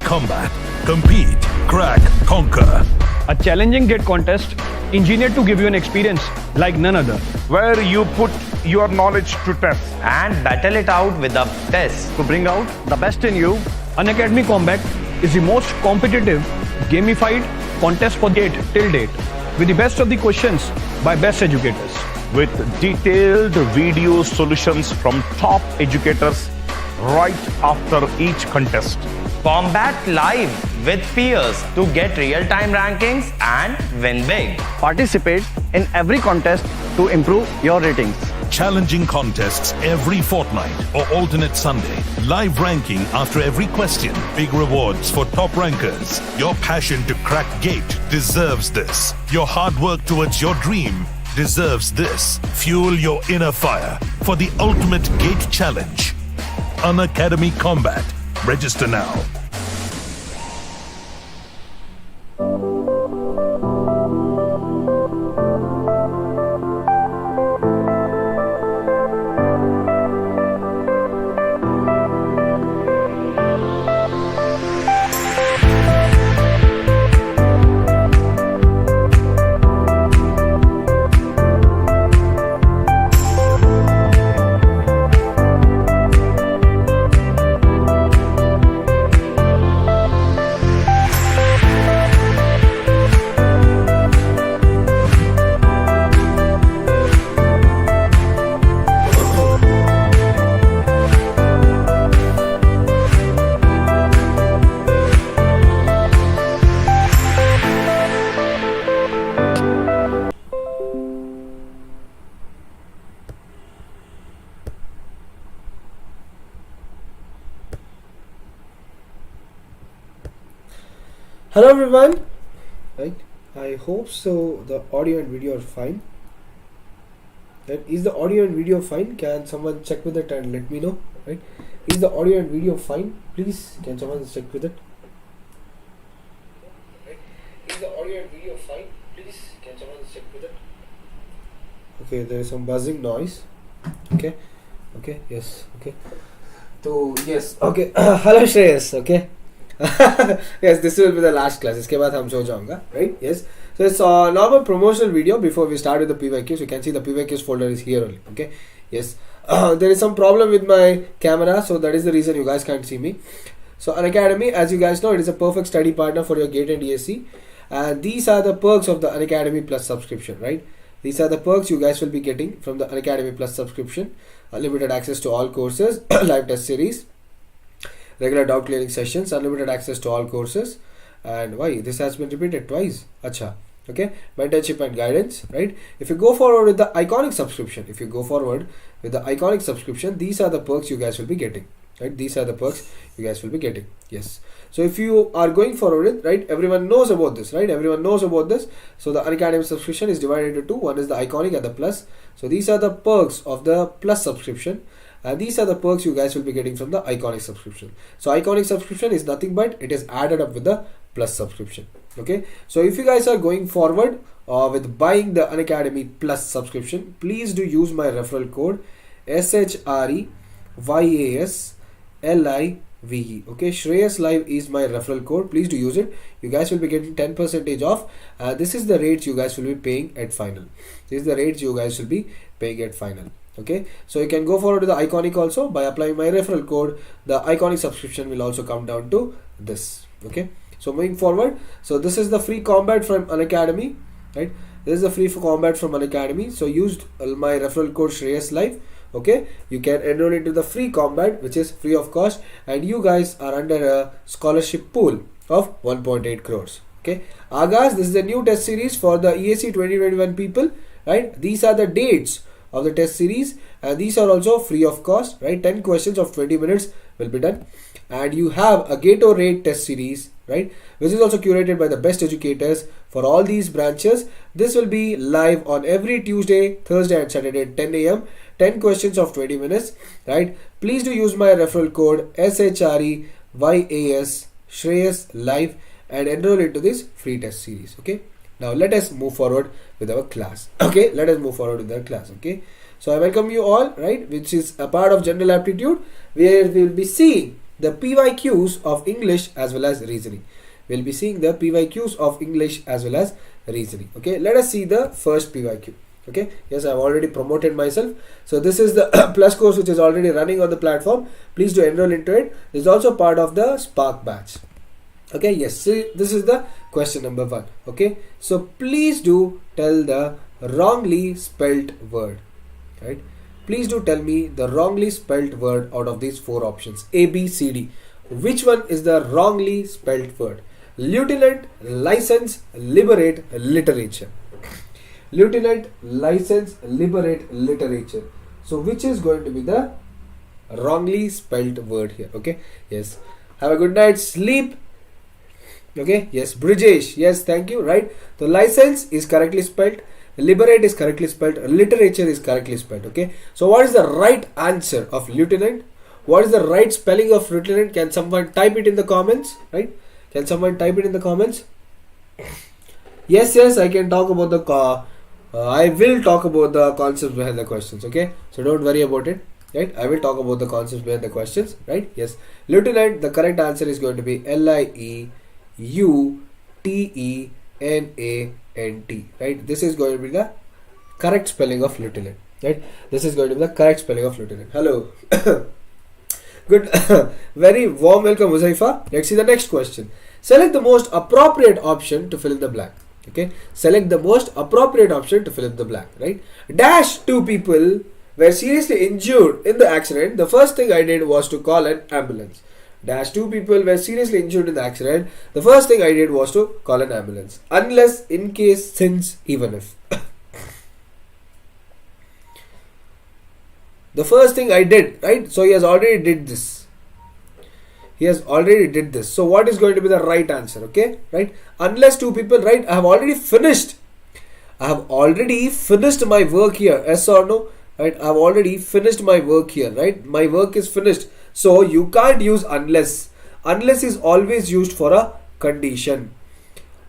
Combat. Compete. Crack. Conquer. A challenging GATE contest engineered to give you an experience like none other. Where you put your knowledge to test and battle it out with a test to bring out the best in you. Unacademy Combat is the most competitive, gamified contest for GATE till date, with the best of the questions by best educators. with detailed video solutions from top educators right after each contest. Combat live with peers to get real-time rankings and win big. Participate in every contest to improve your ratings. Challenging contests every fortnight or alternate Sunday. Live ranking after every question. Big rewards for top rankers. Your passion to crack GATE deserves this. Your hard work towards your dream deserves this. Fuel your inner fire for the ultimate GATE challenge. Unacademy Combat. Register now. Hello everyone, right? I hope so the audio and video are fine. Right? Is the audio and video fine? Can someone check with it and let me know? Right? Is the audio and video fine? Please, can someone check with it? Right? Is the audio and video fine? Please, can someone check with it? Okay, there is some buzzing noise. Okay, yes, okay. So yes, okay. Hello Shreyas, okay. Yes, this will be the last class. इसके बाद हम सो जाऊंगा, right? Yes. So it's a normal promotional video before we start with the PYQs. You can see the PYQs folder is here only. Okay. Yes. There is some problem with my camera, so that is the reason you guys can't see me. So Unacademy, as you guys know, it is a perfect study partner for your GATE and ESE. And these are the perks of the Unacademy Plus subscription, right? These are the perks you guys will be getting from the Unacademy Plus subscription. Unlimited access to all courses, live test series, regular doubt clearing sessions, unlimited access to all courses. And why this has been repeated twice? Acha. Okay, mentorship and guidance, right? If you go forward with the iconic subscription, these are the perks you guys will be getting, right? These are the perks you guys will be getting. Yes. So if you are going forward with, right, everyone knows about this, right? Everyone knows about this. So the Unacademy subscription is divided into two. One is the iconic and the plus. So these are the perks of the plus subscription. And these are the perks you guys will be getting from the iconic subscription. So iconic subscription is nothing but it is added up with the plus subscription. Okay. So if you guys are going forward with buying the Unacademy Plus subscription, please do use my referral code SHREYASLIVE. Okay, Shreyas Live is my referral code. Please do use it. You guys will be getting 10% off. This is the rates you guys will be paying at final. Okay, so you can go forward to the iconic also by applying my referral code. The iconic subscription will also come down to this. Okay, so moving forward, so this is the free combat from Unacademy, right? This is the free combat from Unacademy. So used my referral code Shreyas Live. Okay, you can enroll into the free combat, which is free of cost, and you guys are under a scholarship pool of 1.8 crores. Okay, Agas, this is the new test series for the ESE 2021 people, right? These are the dates of the test series, and these are also free of cost, right? 10 questions of 20 minutes will be done, and you have a GATE rate test series, right, which is also curated by the best educators for all these branches. This will be live on every Tuesday, Thursday and Saturday at 10 a.m. 10 questions of 20 minutes, right? Please do use my referral code SHREYAS Shreyas Live and enroll into this free test series. Okay, now let us move forward with our class. Okay, so I welcome you all, right, which is a part of general aptitude where we will be seeing the PYQs of English as well as reasoning. We'll be seeing the PYQs of English as well as reasoning. Okay, let us see the first PYQ. Okay, yes, I've already promoted myself. So this is the plus course which is already running on the platform. Please do enroll into it. This is also part of the Spark batch. Okay, yes, see, this is the question number 1. Okay, so please do tell the wrongly spelt word. Right, please do tell me the wrongly spelt word out of these 4 options A, B, C, D. Which one is the wrongly spelt word? Lieutenant, license, liberate, literature. Lieutenant, license, liberate, literature. So which is going to be the wrongly spelt word here? Okay, yes, have a good night's sleep. Okay, yes, Brijesh, yes, thank you. Right, so license is correctly spelled, liberate is correctly spelled, literature is correctly spelled. Okay, so what is the right answer of lieutenant? What is the right spelling of lieutenant? Can someone type it in the comments? Right, can someone type it in the comments? Yes, I can talk about the I will talk about the concepts behind the questions. Okay, so don't worry about it. Right, I will talk about the concepts behind the questions. Right, yes, lieutenant, the correct answer is going to be LIEUTENANT. Right, this is going to be the correct spelling of lieutenant. Right, this is going to be the correct spelling of lieutenant. Hello. Good. Very warm welcome, Uzaifa. Let's see the next question. Select the most appropriate option to fill in the blank. Okay, select the most appropriate option to fill in the blank. Right, dash 2 people were seriously injured in the accident. The first thing I did was to call an ambulance. Dash 2 people were seriously injured in the accident. The first thing I did was to call an ambulance. Unless, in case, since, even if. The first thing I did, right? So he has already did this. He has already did this. So what is going to be the right answer? Okay, right? Unless 2 people, right? I have already finished. I have already finished my work here. Yes or no? Right? I have already finished my work here, right? My work is finished. So you can't use unless. Unless is always used for a condition.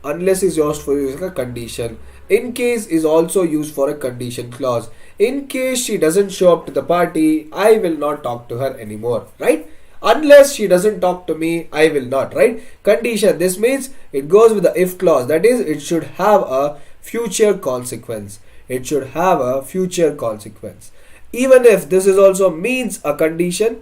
Unless is used for a condition. In case is also used for a condition clause. In case she doesn't show up to the party, I will not talk to her anymore, right? Unless she doesn't talk to me, I will not, right? Condition, this means it goes with the if clause. That is, it should have a future consequence. It should have a future consequence. Even if this is also means a condition,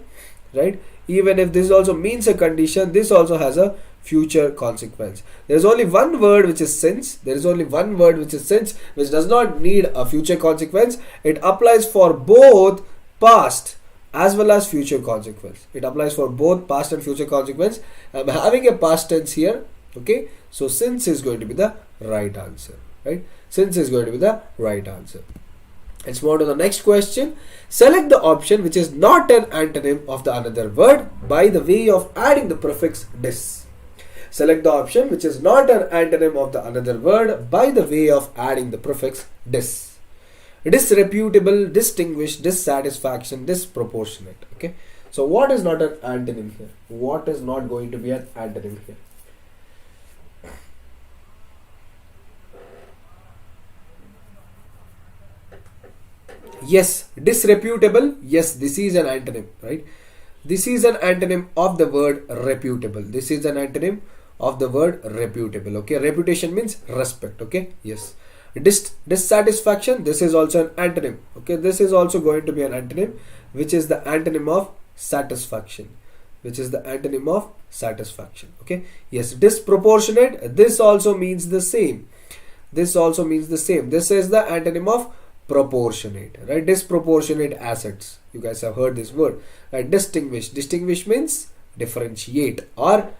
right? Even if this also means a condition, this also has a future consequence. There is only one word which is since. There is only one word which is since, which does not need a future consequence. It applies for both past as well as future consequence. It applies for both past and future consequence. I'm having a past tense here. Okay, so since is going to be the right answer, right? Since is going to be the right answer. Let's move on to the next question. Select the option which is not an antonym of the another word by the way of adding the prefix dis. Select the option which is not an antonym of the another word by the way of adding the prefix dis. Disreputable, distinguished, dissatisfaction, disproportionate. Okay, so what is not an antonym here? What is not going to be an antonym here? Yes, disreputable. Yes, this is an antonym, right? This is an antonym of the word reputable. This is an antonym of the word reputable. Okay, reputation means respect. Okay, yes. Dissatisfaction, this is also an antonym. Okay, this is also going to be an antonym, which is the antonym of satisfaction. Which is the antonym of satisfaction. Okay, yes. Disproportionate, this also means the same. This also means the same. This is the antonym of proportionate, right? Disproportionate assets. You guys have heard this word, right? Distinguish. Distinguish means differentiate or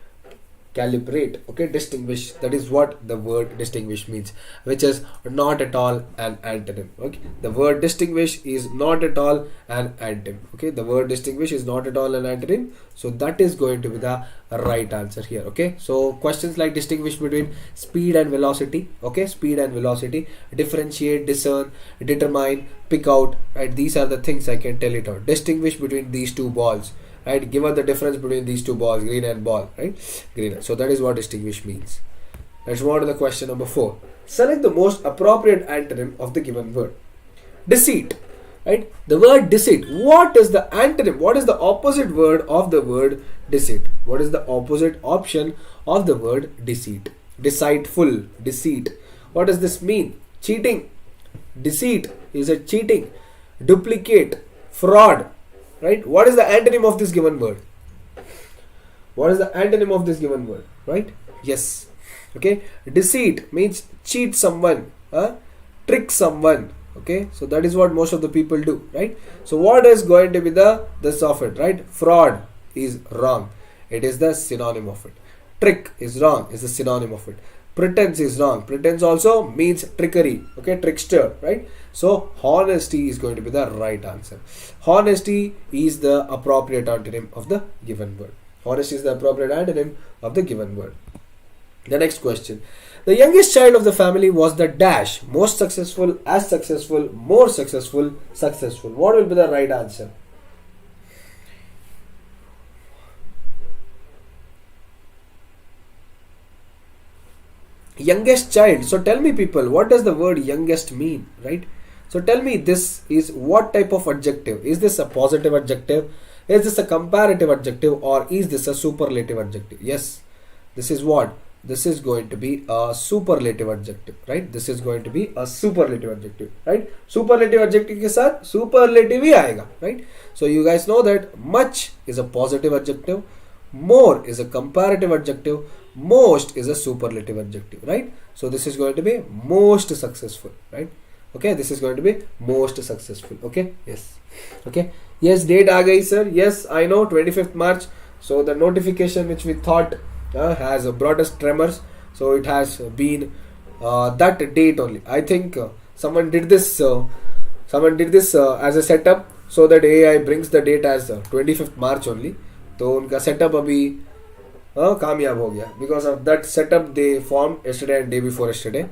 calibrate. Okay, distinguish, that is what the word distinguish means, which is not at all an antonym. Okay, the word distinguish is not at all an antonym. Okay, the word distinguish is not at all an antonym, so that is going to be the right answer here. Okay, so questions like distinguish between speed and velocity. Okay, speed and velocity, differentiate, discern, determine, pick out, right? These are the things I can tell it out. Distinguish between these 2 balls, right? Give us the difference between these 2 balls, green and ball, right? Green. So that is what distinguish means. Let's move on to the question number 4. Select the most appropriate antonym of the given word. Deceit. right? The word deceit. What is the antonym? What is the opposite word of the word deceit? What is the opposite option of the word deceit? Deceitful, deceit. What does this mean? Cheating. Deceit is a cheating. Duplicate, fraud, right? What is the antonym of this given word? What is the antonym of this given word, right? Yes. Okay. Deceit means cheat someone, trick someone. Okay. So that is what most of the people do, right? So what is going to be this of it, right? Fraud is wrong. It is the synonym of it. Trick is wrong. Is the synonym of it. Pretense is wrong. Pretense also means trickery. Okay. Trickster, right? So honesty is going to be the right answer. Honesty is the appropriate antonym of the given word. Honesty is the appropriate antonym of the given word. The next question. The youngest child of the family was the dash. Most successful, as successful, more successful, successful. What will be the right answer? Youngest child. So tell me people, what does the word youngest mean, right? So tell me, this is what type of adjective? Is this a positive adjective? Is this a comparative adjective, or is this a superlative adjective? Yes, this is what? This is going to be a superlative adjective, right? This is going to be a superlative adjective, right? Superlative adjective के साथ superlative ही आएगा, right? So you guys know that much is a positive adjective, more is a comparative adjective, most is a superlative adjective, right? So this is going to be most successful, right? Okay, this is going to be most successful. Okay, yes. Okay, yes, date aa gayi sir. Yes, I know, 25th March. So the notification which we thought has brought us tremors. So it has been that date only. I think someone did this as a setup so that AI brings the date as 25th March only. तो उनका setup अभी कामयाब हो गया. Because of that setup they formed yesterday and day before yesterday.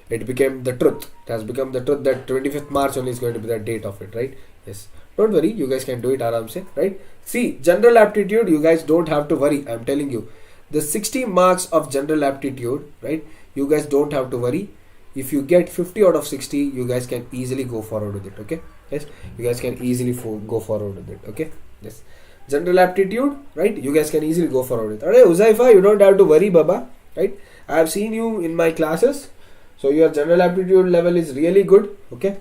It became the truth. It has become the truth that 25th March only is going to be the date of it, right? Yes. Don't worry, you guys can do it aram se, right? See, general aptitude, you guys don't have to worry. I'm telling you, the 60 marks of general aptitude, right? You guys don't have to worry. If you get 50 out of 60, you guys can easily go forward with it, okay? Yes, you guys can easily go forward with it, okay? Yes. General aptitude, right? You guys can easily go forward with it. Alright, Uzaifa, you don't have to worry, Baba, right? I have seen you in my classes. So your general aptitude level is really good, okay?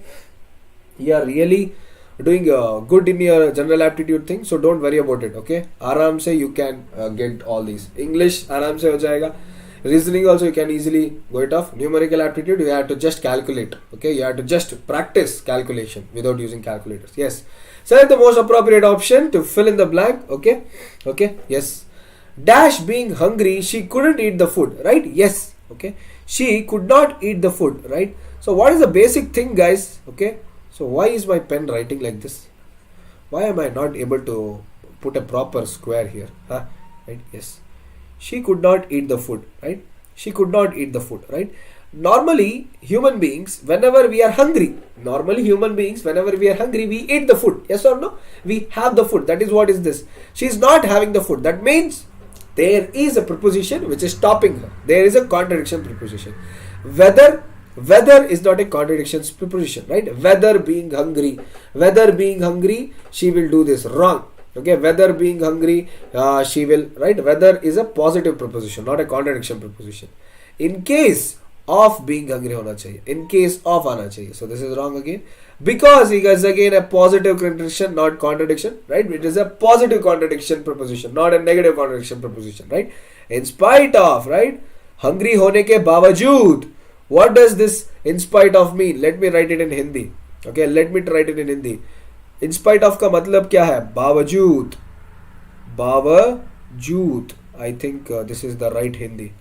You are really doing good in your general aptitude thing, so don't worry about it, okay? Aram se you can get all these. English aram se ho jayega. Reasoning also you can easily go it off. Numerical aptitude you have to just calculate, okay? You have to just practice calculation without using calculators. Yes. Select the most appropriate option to fill in the blank, okay? Okay, yes. Dash being hungry, she couldn't eat the food, right? Yes, okay? She could not eat the food, right? So what is the basic thing, guys? Okay, so why is my pen writing like this? Why am I not able to put a proper square here? Right? Yes, she could not eat the food, right? She could not eat the food, right? Normally human beings, whenever we are hungry, we eat the food. Yes or no? We have the food. That is what is this. She is not having the food. That means there is a preposition which is stopping her. There is a contradiction preposition. Whether is not a contradiction preposition, right? Whether being hungry, she will do this. Wrong. Okay, whether being hungry, she will, right? Whether is a positive preposition, not a contradiction preposition. In case of being hungry hona chahiye. In case of aana chahiye. So this is wrong again. Because it is again a positive contradiction, not contradiction, right? It is a positive contradiction preposition, not a negative contradiction preposition, right? In spite of, right? Hungry hone ke bawajud. What does this in spite of mean? Let me write it in Hindi. Okay, let me write it in Hindi. In spite of ka matlab kya hai? Bawajud. Bawajud. I think this is the right Hindi.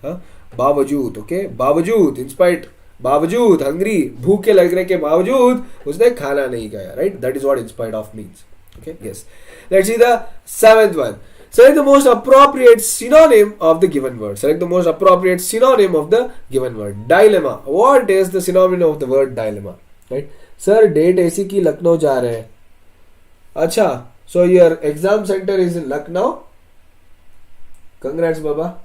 बावजूद, okay, बावजूद, in spite, बावजूद, hungry, भूखे लगने के बावजूद उसने खाना नहीं खाया, right? That is what in spite of means. Okay, yes. Let's see the 7th one. Select the most appropriate synonym of the given word. Select the most appropriate synonym of the given word. Dilemma. What is the synonym of the word dilemma? Right? Sir, date AC की लखनऊ जा रहे हैं. अच्छा, so your exam center is in Lucknow. Congrats, Baba.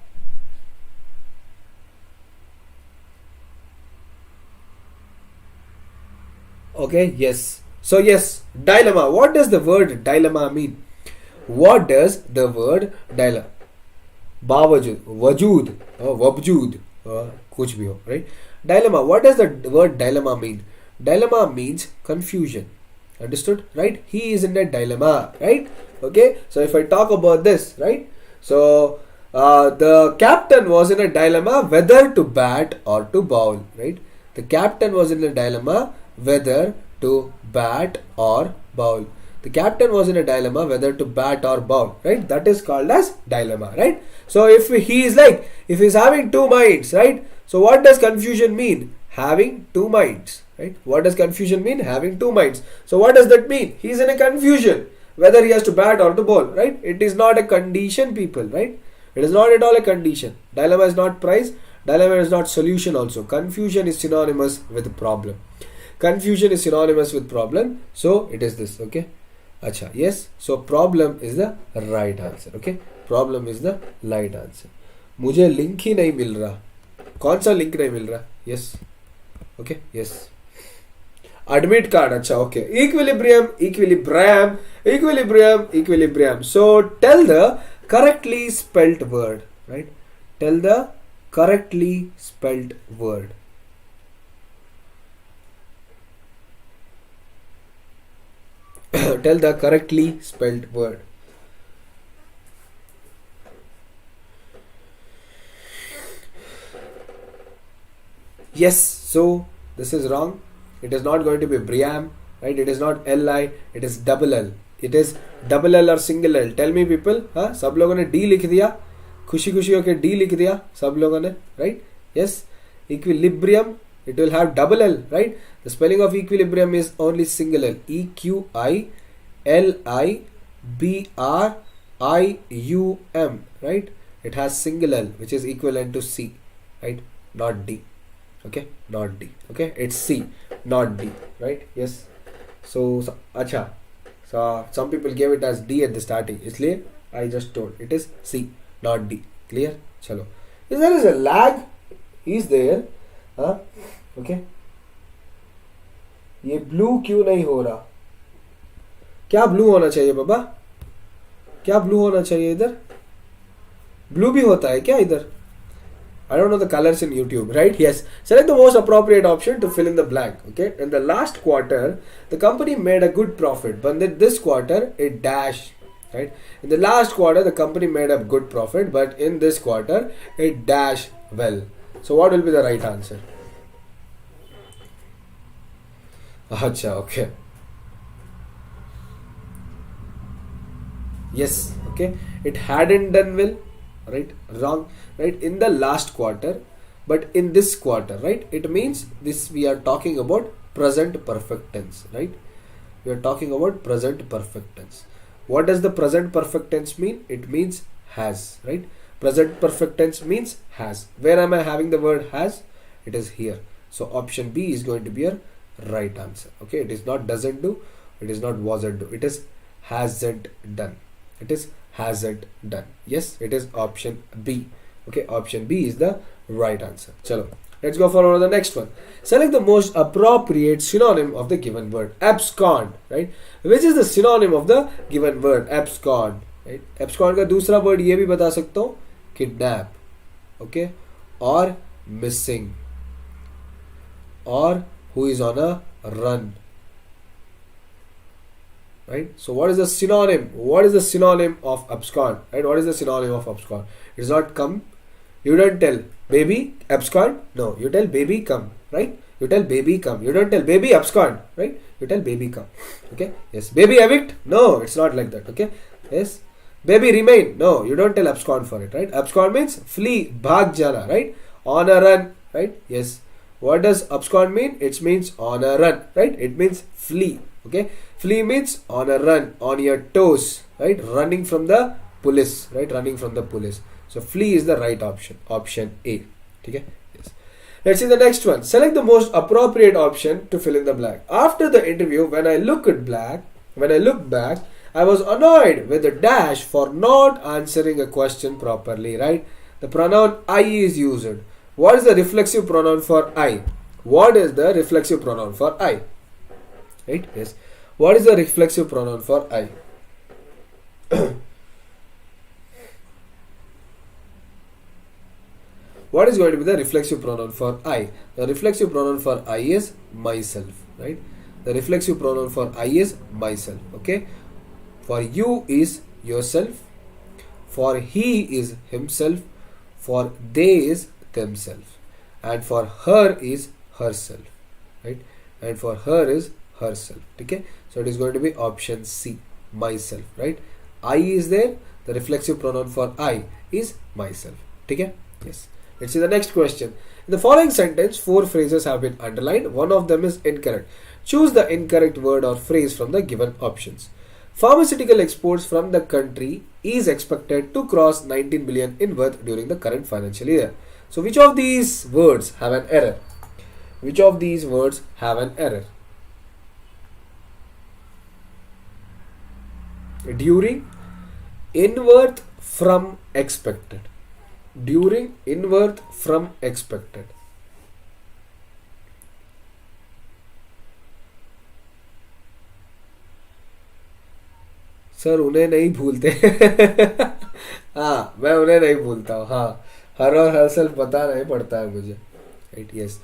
Okay, yes. So yes, dilemma. What does the word dilemma mean? What does the word dilemma? Bawajud, wajud, wabjud, kuch bhi ho, right? Dilemma. What does the word dilemma mean? Dilemma means confusion. Understood, right? He is in a dilemma, right? Okay. So if I talk about this, right? So the captain was in a dilemma whether to bat or to bowl, right? The captain was in a dilemma whether to bat or bowl. The captain was in a dilemma whether to bat or bowl, right? That is called as dilemma, right? So if he is like, if he is having two minds, right? So what does confusion mean? Having two minds, right? What does confusion mean? Having two minds. So what does that mean? He is in a confusion whether he has to bat or to bowl, right? It is not a condition, people, right? It is not at all a condition. Dilemma is not prize. Dilemma is not solution also. Confusion is synonymous with problem. Confusion is synonymous with problem. So it is this, okay? Acha, yes. So problem is the right answer, okay? Problem is the right answer. मुझे link ही नहीं मिल रहा. कौन सा link नहीं मिल रहा? Yes. Okay, yes. Admit card, acha, okay. Equilibrium, equilibrium, equilibrium, equilibrium. So tell the correctly spelt word, right? Tell the correctly spelt word. Tell the correctly spelled word. Yes, so this is wrong. It is not going to be Briam, right? It is not Li, it is double L. It is double L or single L. Tell me people, हाँ सब लोगों ने D लिख दिया, खुशी खुशी होके D लिख दिया सब लोगों ने, right? Yes, equilibrium, it will have double L, right? The spelling of equilibrium is only single L. E-Q-I-L-I-B-R-I-U-M, right? It has single L, which is equivalent to C, right? Not D. Okay, not D. Okay, it's C, not D, right? Yes. So acha. So some people gave it as D at the starting. Isliye I just told it is C, not D. Clear? Chalo. If there is a lag, is there? Huh? Okay. ये blue क्यों नहीं हो रहा? क्या blue होना चाहिए बाबा? क्या blue होना चाहिए इधर? ब्लू भी होता है क्या इधर? I don't know the colors in YouTube, right? Yes. Select the most appropriate option to fill in the blank. Okay. In the last quarter, the company made a good profit, but in this quarter, it dashed. Right. In the last quarter, the company made a good profit, but in this quarter, it dashed well. So, what will be the right answer? Acha, okay. Yes. Okay. It hadn't done well. Right, wrong, right, in the last quarter, but in this quarter, right, it means this, we are talking about present perfect tense, right? We are talking about present perfect tense. What does the present perfect tense mean? It means has, right? Present perfect tense means has. Where am I having the word has? It is here. So option B is going to be a right answer. Okay, it is not doesn't do, it is not wasn't do, it is hasn't done. It is hasn't done. Yes, it is option B. Okay, option B is the right answer. Chalo, let's go for the next one. Select the most appropriate synonym of the given word. Abscond, right? Which is the synonym of the given word? Abscond, right? Abscond का दूसरा word ये भी बता सकता हूँ, kidnap, okay, or missing, or who is on a run. Right? So what is the synonym? What is the synonym of abscond? Right? What is the synonym of abscond? It is not come. You don't tell baby abscond. No, you tell baby come. Right? You tell baby come. You don't tell baby abscond. Right? You tell baby come. Okay? Yes. Baby evict? No, it's not like that. Okay? Yes. Baby remain? No, you don't tell abscond for it. Right? Abscond means flee, bhag jana. Right? On a run. Right? Yes. What does abscond mean? It means on a run. Right? It means flee. Okay, flee means on a run, on your toes, right? Running from the police, right? Running from the police. So flee is the right option. Option A. Okay. Yes. Let's see the next one. Select the most appropriate option to fill in the blank. After the interview, when I look back, I was annoyed with the dash for not answering a question properly, right? The pronoun I is used. What is the reflexive pronoun for I? What is the reflexive pronoun for I? Right? Yes. What is the reflexive pronoun for I? What is going to be the reflexive pronoun for I? The reflexive pronoun for I is myself, right? The reflexive pronoun for I is myself, okay? For you is yourself, for he is himself, for they is themselves, and for her is herself, right? And for her is herself, okay? So it is going to be option C, myself, right? I is there, the reflexive pronoun for I is myself, okay? Yes. Let's see the next question. In the following sentence, 4 phrases have been underlined. One of them is incorrect. Choose the incorrect word or phrase from the given options. Pharmaceutical exports from the country is expected to cross 19 billion in worth during the current financial year. So which of these words have an error? Which of these words have an error? During, in worth, from, expected. During, in worth, from, expected. Sir उन्हें नहीं भूलते हाँ मैं उन्हें नहीं भूलता हूँ हाँ हर और हर सेल्फ पता नहीं पड़ता है मुझे right yes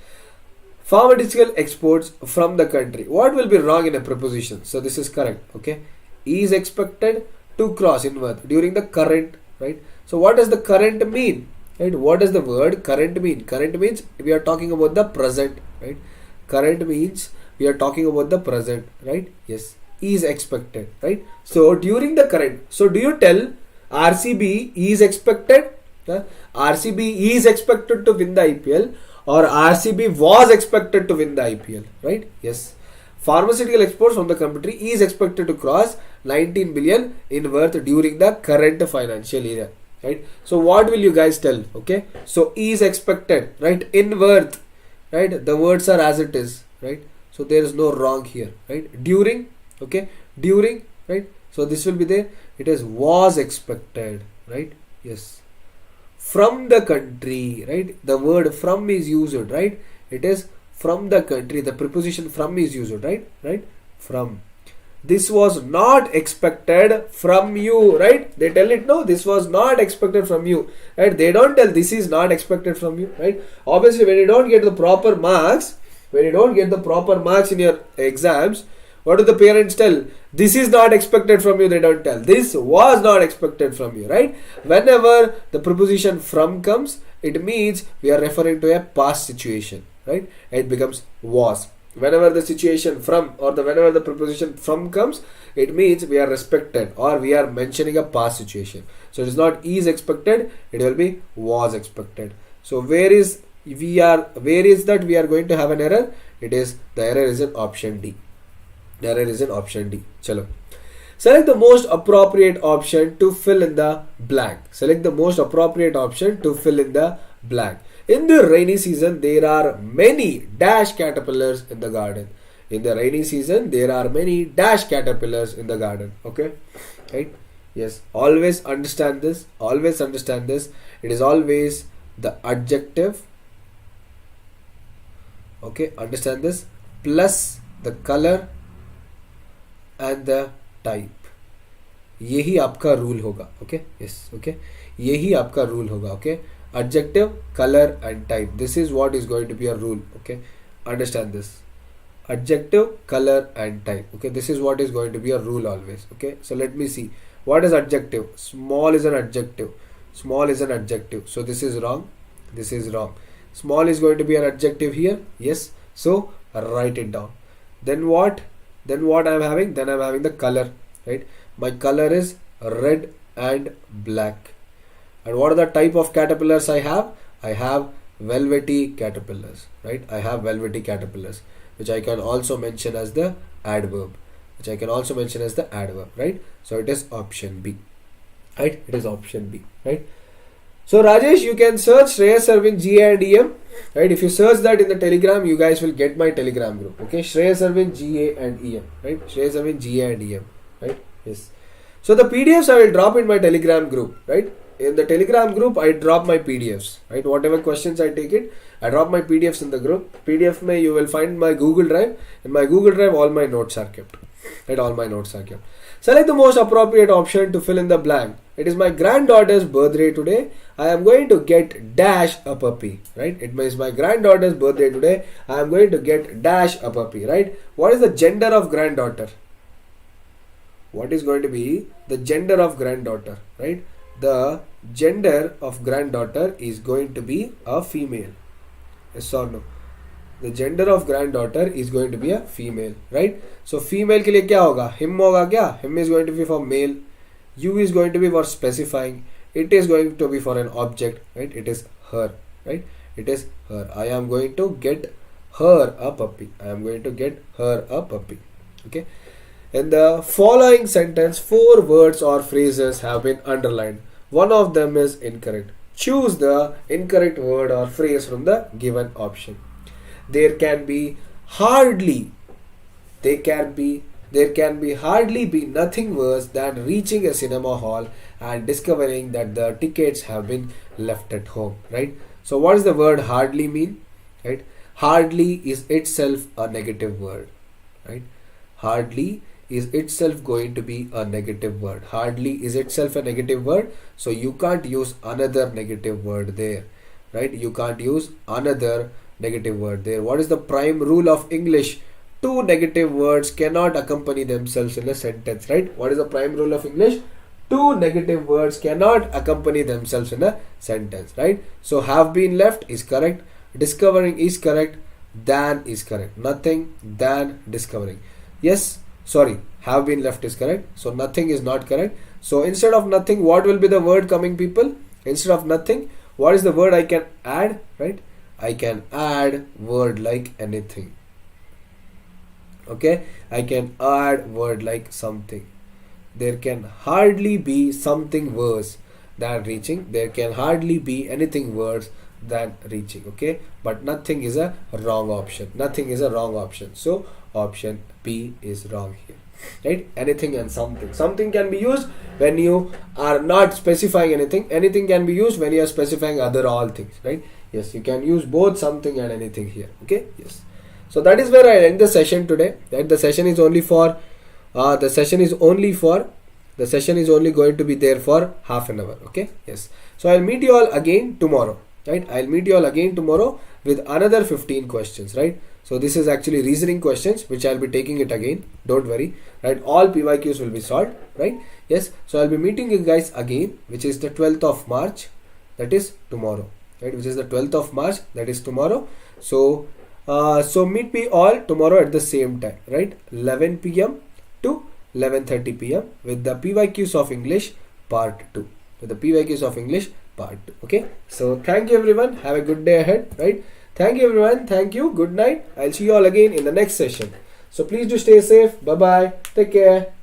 pharmaceutical exports from the country. What will be wrong in a preposition? So this is correct. Okay, is expected to cross in worth during the current, right? So what does the current mean, right? What does the word current mean? Current means we are talking about the present, right? Current means we are talking about the present, right? Yes, is expected, right? So during the current, so do you tell RCB is expected? RCB is expected to win the IPL, or RCB was expected to win the IPL, right? Yes. Pharmaceutical exports from the country is expected to cross 19 billion in worth during the current financial year, right? So what will you guys tell? Okay, so is expected, right? In worth, right? The words are as it is, right? So there is no wrong here, right? During, okay, during, right? So this will be there. It is was expected, right? Yes. From the country, right? The word from is used, right? It is from the country. The preposition from is used, right? Right? From. This was not expected from you, right? They tell it, no, this was not expected from you, right? They don't tell this is not expected from you, right? Obviously, when you don't get the proper marks, in your exams, what do the parents tell? This is not expected from you. They don't tell. This was not expected from you, right? Whenever the preposition from comes, it means we are referring to a past situation, right? It becomes was. Whenever the situation from or whenever the preposition from comes, it means we are respected or we are mentioning a past situation. So it is not is expected. It will be was expected. So where is that we are going to have an error? The error is in option D. The error is in option D. Chalo. Select the most appropriate option to fill in the blank. Select the most appropriate option to fill in the blank. In the rainy season, there are many dash caterpillars in the garden. In the rainy season, there are many dash caterpillars in the garden. Okay? Right? Yes. Always understand this. Always understand this. It is always the adjective. Okay? Understand this. Plus the color and the type. यही आपका rule होगा. Okay? Yes. Okay? यही आपका rule होगा. Okay? Adjective, color and type. This is what is going to be a rule. Okay? Understand this. Adjective, color and type. Okay? This is what is going to be a rule always. Okay? So let me see. What is adjective? Small is an adjective. Small is an adjective. So this is wrong. This is wrong. Small is going to be an adjective here. Yes. So write it down. Then what? Then what I am having? Then I am having the color, right? My color is red and black. And what are the type of caterpillars I have? I have velvety caterpillars, right? I have velvety caterpillars, which I can also mention as the adverb. Right? So it is option B, right? It is option B, right? So Rajesh, you can search Shreyas Araving GA and EM, right? If you search that in the Telegram, you guys will get my Telegram group. Okay, Shreyas Araving GA and EM, right? Shreyas Araving GA and EM, right? Yes. So the PDFs I will drop in my Telegram group, right? In the Telegram group, I drop my PDFs, right? Whatever questions I take it, I drop my PDFs in the group. PDF mein you will find my Google Drive. In my Google Drive, all my notes are kept. Right, all my notes are kept. Select the most appropriate option to fill in the blank. It is my granddaughter's birthday today. I am going to get dash a puppy. Right? It is my granddaughter's birthday today. I am going to get dash a puppy. Right? What is the gender of granddaughter? What is going to be the gender of granddaughter? Right? The gender of granddaughter is going to be a female. Yes or no? The gender of granddaughter is going to be a female, right? So female के लिए क्या होगा? Him होगा क्या? Him is going to be for male. You is going to be for specifying. It is going to be for an object, right? It is her, right? It is her. I am going to get her a puppy. I am going to get her a puppy. Okay. In the following sentence, 4 words or phrases have been underlined. One of them is incorrect. Choose the incorrect word or phrase from the given option. There can be hardly be nothing worse than reaching a cinema hall and discovering that the tickets have been left at home, right? So what does the word hardly mean? Right? Hardly is itself a negative word, right? Hardly is itself going to be a negative word. Hardly is itself a negative word, so you can't use another negative word there, right? You can't use another negative word there. What is the prime rule of English? 2 negative words cannot accompany themselves in a sentence, right? What is the prime rule of English? 2 negative words cannot accompany themselves in a sentence, right? So have been left is correct, discovering is correct, than is correct. Nothing, than, discovering. Yes, sorry, have been left is correct. So nothing is not correct. So instead of nothing, what will be the word coming, people? Instead of nothing, what is the word I can add, right? I can add word like anything. Okay, I can add word like something. There can hardly be something worse than reaching. There can hardly be anything worse than reaching. Okay, but nothing is a wrong option. Nothing is a wrong option. So option B is wrong here. Right? Anything and something. Something can be used when you are not specifying anything. Anything can be used when you are specifying other all things. Right? Yes, you can use both something and anything here. Okay. Yes. So that is where I end the session today. Right? The session is only for. The session is only going to be there for half an hour. Okay. Yes. So I'll meet you all again tomorrow. Right? I'll meet you all again tomorrow with another 15 questions. Right? So this is actually reasoning questions, which I'll be taking it again. Don't worry. Right? All PYQs will be solved. Right? Yes. So I'll be meeting you guys again, which is the 12th of March. That is tomorrow. Right? Which is the 12th of March. That is tomorrow. So meet me all tomorrow at the same time. Right? 11 p.m. to 11:30 p.m. with the PYQs of English part 2. With the PYQs of English part 2. Okay. So thank you everyone. Have a good day ahead. Right? Thank you everyone. Thank you. Good night. I'll see you all again in the next session. So please do stay safe. Bye bye. Take care.